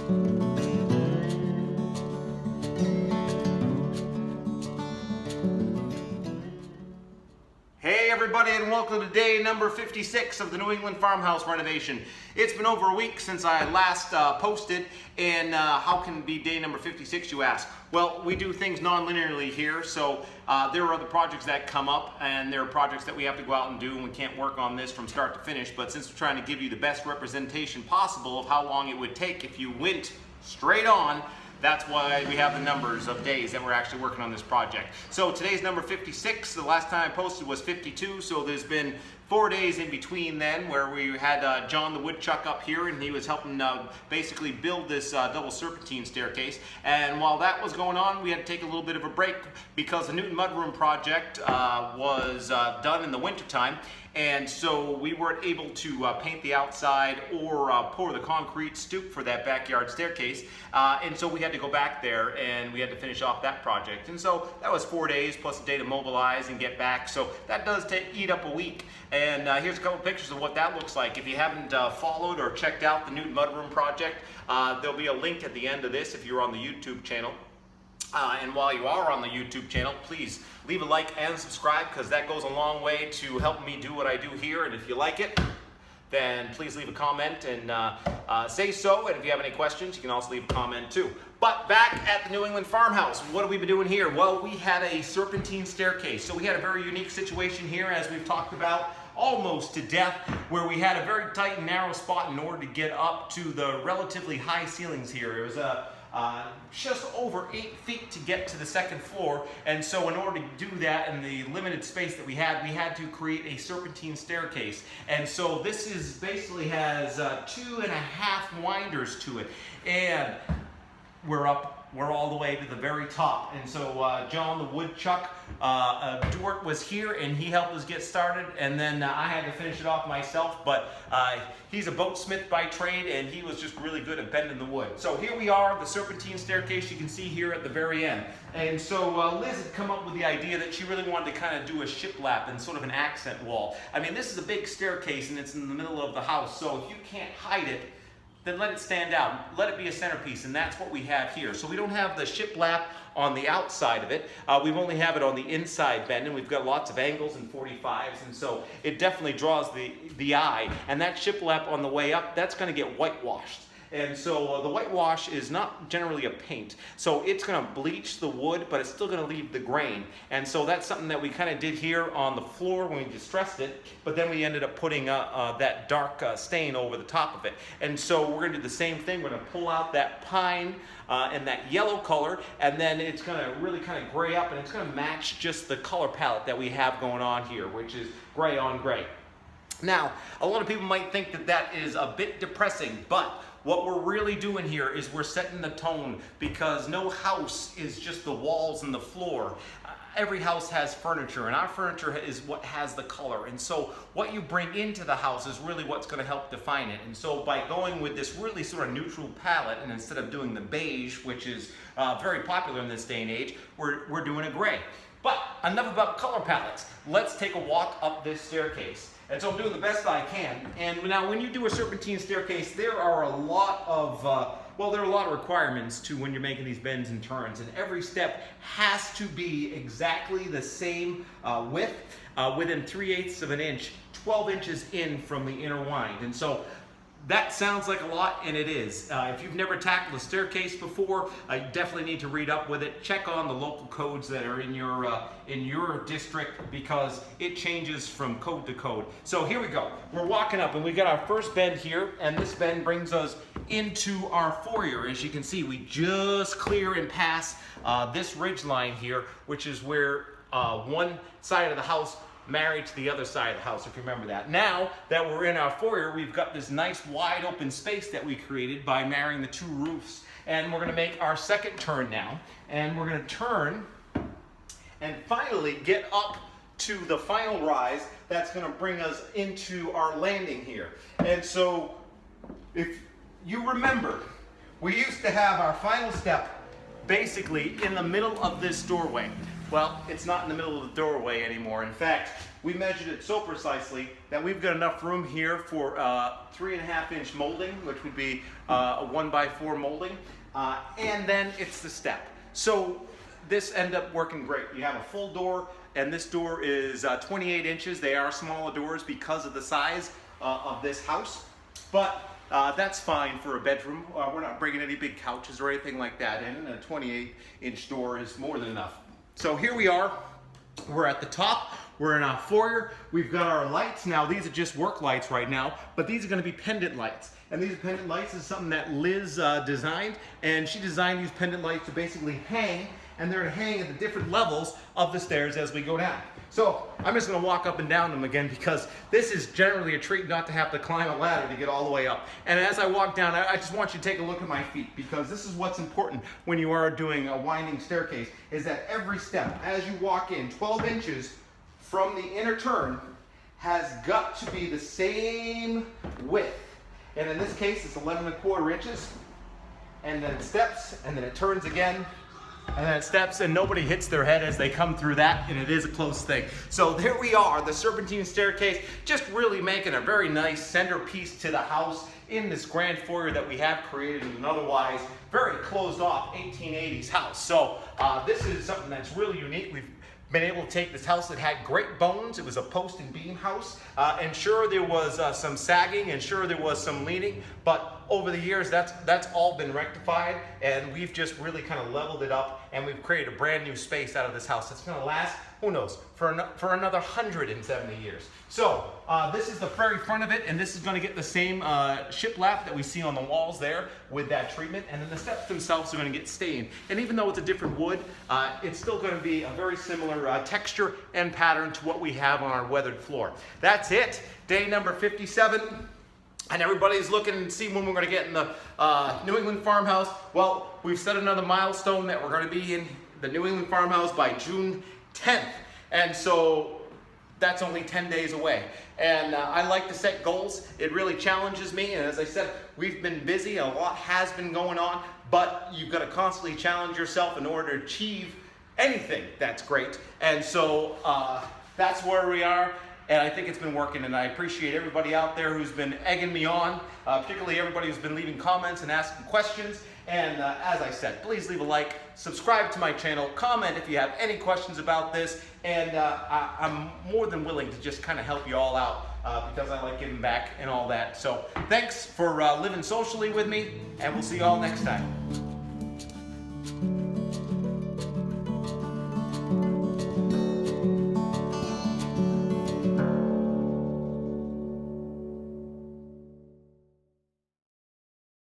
Hey everybody, and welcome to day number 56 of the New England farmhouse renovation. It's been over a week since I last posted, and how can it be day number 56, you ask? Well, we do things non-linearly here, so there are other projects that come up, and there are projects that we have to go out and do, and we can't work on this from start to finish. But since we're trying to give you the best representation possible of how long it would take if you went straight on, that's why we have the numbers of days that we're actually working on this project. So today's number 56. The last time I posted was 52, so there's been 4 days in between then where we had John the woodchuck up here, and he was helping basically build this double serpentine staircase. And while that was going on, we had to take a little bit of a break because the Newton mudroom project was done in the wintertime. And so we weren't able to paint the outside or pour the concrete stoop for that backyard staircase. And so we had to go back there and we had to finish off that project. And so that was 4 days plus a day to mobilize and get back. So that does eat up a week. And here's a couple pictures of what that looks like. If you haven't followed or checked out the Newton mudroom project, there'll be a link at the end of this if you're on the YouTube channel. And while you are on the YouTube channel, please leave a like and subscribe, because that goes a long way to help me do what I do here. And if you like it, then please leave a comment and say so. And if you have any questions, you can also leave a comment too. But back at the New England farmhouse, what have we been doing here? Well, we had a serpentine staircase. So we had a very unique situation here, as we've talked about almost to death, where we had a very tight and narrow spot in order to get up to the relatively high ceilings here. It was just over 8 feet to get to the second floor, and so in order to do that in the limited space that we had to create a serpentine staircase. And so this is basically has 2.5 winders to it, and we're all the way to the very top. And so John the woodchuck Dort was here, and he helped us get started, and then I had to finish it off myself. But he's a boatsmith by trade, and he was just really good at bending the wood. So here we are, the serpentine staircase you can see here at the very end. And so Liz had come up with the idea that she really wanted to kind of do a shiplap and sort of an accent wall. I mean, this is a big staircase, and it's in the middle of the house, so if you can't hide it, then let it stand out. Let it be a centerpiece, and that's what we have here. So we don't have the shiplap on the outside of it. We only have it on the inside bend, and we've got lots of angles and 45s, and so it definitely draws the eye. And that shiplap on the way up, that's going to get whitewashed. And so the whitewash is not generally a paint. So it's going to bleach the wood, but it's still going to leave the grain. And so that's something that we kind of did here on the floor when we distressed it, but then we ended up putting that dark stain over the top of it. And so we're going to do the same thing. We're going to pull out that pine and that yellow color, and then it's going to really kind of gray up, and it's going to match just the color palette that we have going on here, which is gray on gray. Now, a lot of people might think that that is a bit depressing, but what we're really doing here is we're setting the tone, because no house is just the walls and the floor. Every house has furniture, and our furniture is what has the color. And so what you bring into the house is really what's going to help define it. And so by going with this really sort of neutral palette, and instead of doing the beige, which is very popular in this day and age, we're doing a gray. But enough about color palettes. Let's take a walk up this staircase. And so I'm doing the best I can. And now when you do a serpentine staircase, there are a lot of, there are a lot of requirements to when you're making these bends and turns. And every step has to be exactly the same width, within 3/8 of an inch, 12 inches in from the inner wind. And so that sounds like a lot, and it is. If you've never tackled a staircase before, you definitely need to read up with it. Check on the local codes that are in your district, because it changes from code to code. So here we go. We're walking up, and we got our first bend here, and this bend brings us into our foyer. As you can see, we just clear and pass this ridge line here, which is where one side of the house married to the other side of the house, if you remember that. Now that we're in our foyer, we've got this nice wide open space that we created by marrying the two roofs. And we're going to make our second turn now. And we're going to turn and finally get up to the final rise that's going to bring us into our landing here. And so if you remember, we used to have our final step basically in the middle of this doorway. Well, it's not in the middle of the doorway anymore. In fact, we measured it so precisely that we've got enough room here for 3.5-inch molding, which would be a 1x4 molding, and then it's the step. So this ended up working great. You have a full door, and this door is 28 inches. They are smaller doors because of the size of this house, but that's fine for a bedroom. We're not bringing any big couches or anything like that in, and a 28-inch door is more than enough. So here we are. We're at the top. We're in our foyer. We've got our lights. Now these are just work lights right now, but these are going to be pendant lights. And these pendant lights is something that Liz designed, and she designed these pendant lights to basically hang, and they're hanging at the different levels of the stairs as we go down. So I'm just going to walk up and down them again because this is generally a treat not to have to climb a ladder to get all the way up. And as I walk down, I just want you to take a look at my feet, because this is what's important when you are doing a winding staircase, is that every step as you walk in, 12 inches from the inner turn, has got to be the same width. And in this case, it's 11.25 inches. And then it steps, and then it turns again, and then it steps, and nobody hits their head as they come through that, and it is a close thing. So there we are, the serpentine staircase, just really making a very nice centerpiece to the house in this grand foyer that we have created in an otherwise very closed off 1880s house. So this is something that's really unique. We've been able to take this house that had great bones. It was a post and beam house, and sure there was some sagging, and sure there was some leaning, but over the years that's all been rectified, and we've just really kind of leveled it up, and we've created a brand new space out of this house that's going to last, who knows, for another 170 years. So this is the very front of it, and this is going to get the same shiplap that we see on the walls there with that treatment, and then the steps themselves are going to get stained. And even though it's a different wood, it's still going to be a very similar texture and pattern to what we have on our weathered floor. That's it. Day number 57. And everybody's looking to see when we're going to get in the New England farmhouse. Well, we've set another milestone that we're going to be in the New England farmhouse by June 10th. And so that's only 10 days away. And I like to set goals. It really challenges me. And as I said, we've been busy. A lot has been going on. But you've got to constantly challenge yourself in order to achieve anything that's great. And so that's where we are. And I think it's been working, and I appreciate everybody out there who's been egging me on, particularly everybody who's been leaving comments and asking questions. And as I said, please leave a like, subscribe to my channel, comment if you have any questions about this, and I'm more than willing to just kind of help you all out because I like giving back and all that. So thanks for living socially with me, and we'll see you all next time.